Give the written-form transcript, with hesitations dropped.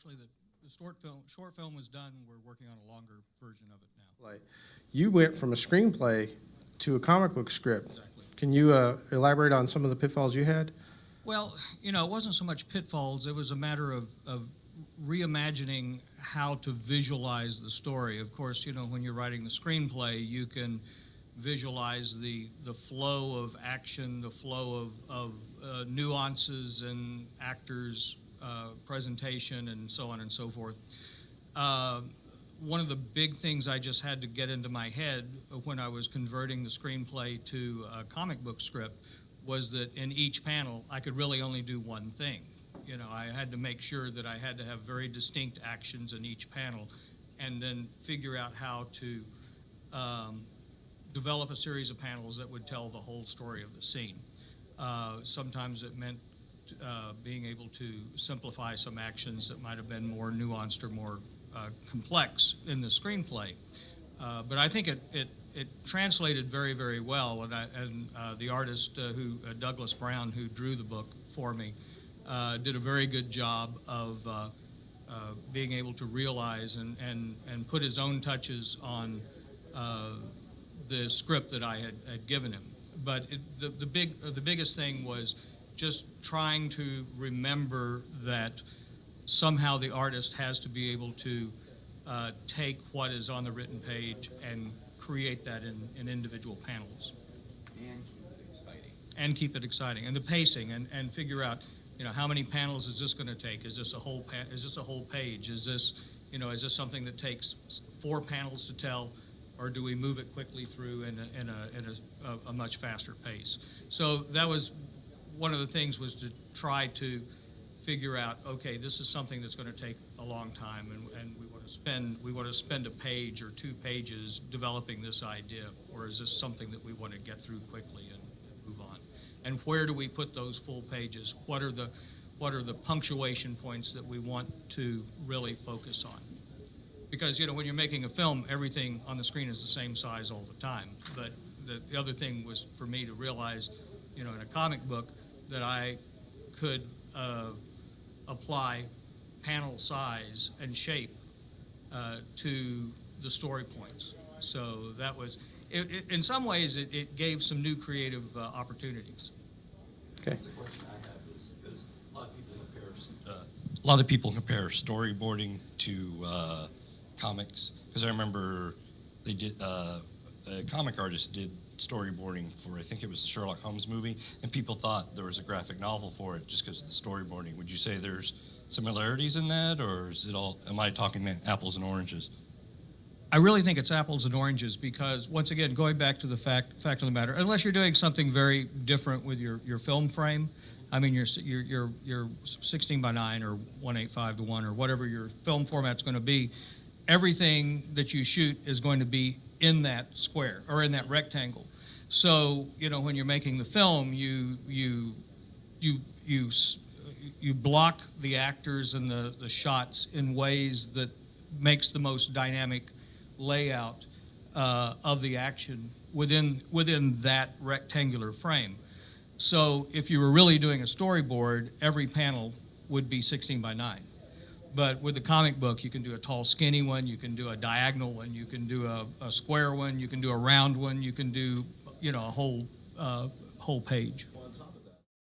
Actually, the short film was done. We're working on a longer version of it now. Like, you went from a screenplay to a comic book script. Exactly. Can you elaborate on some of the pitfalls you had? Well, it wasn't so much pitfalls. It was a matter of reimagining how to visualize the story. Of course, when you're writing the screenplay, you can visualize the flow of action, the flow of nuances and actors' presentation, and so on and so forth. One of the big things I just had to get into my head when I was converting the screenplay to a comic book script was that in each panel I could really only do one thing. I had to make sure that I had to have very distinct actions in each panel, and then figure out how to develop a series of panels that would tell the whole story of the scene. Sometimes it meant being able to simplify some actions that might have been more nuanced or more complex in the screenplay. But I think it translated very, very well, and the artist Douglas Brown, who drew the book for me, did a very good job of being able to realize and put his own touches on the script that I had given him. But the biggest thing was just trying to remember that somehow the artist has to be able to take what is on the written page and create that in individual panels. And keep it exciting. And the pacing, and figure out, how many panels is this going to take? Is this a whole page? Is this something that takes 4 panels to tell, or do we move it quickly through in a much faster pace? So that was one of the things, was to try to figure out, okay, this is something that's going to take a long time, and we want to spend a page or 2 pages developing this idea, or is this something that we want to get through quickly and move on? And where do we put those full pages? What are the punctuation points that we want to really focus on? Because when you're making a film, everything on the screen is the same size all the time. But the other thing was for me to realize, in a comic book, that I could apply panel size and shape to the story points. So that was, in some ways, it gave some new creative opportunities. Okay. The question I have is because a lot of people compare storyboarding to comics. Because I remember they did a comic artist did storyboarding for, I think it was the Sherlock Holmes movie, and people thought there was a graphic novel for it just because of the storyboarding. Would you say there's similarities in that, or is it all? Am I talking apples and oranges? I really think it's apples and oranges, because once again, going back to the fact of the matter, unless you're doing something very different with your film frame, I mean your 16 by 9 or 185 to 1 or whatever your film format's going to be, everything that you shoot is going to be in that square or in that rectangle. So when you're making the film, you block the actors and the shots in ways that makes the most dynamic layout of the action within that rectangular frame. So if you were really doing a storyboard, every panel would be 16 by 9. But with the comic book, you can do a tall, skinny one, you can do a diagonal one, you can do a square one, you can do a round one, you can do a whole page.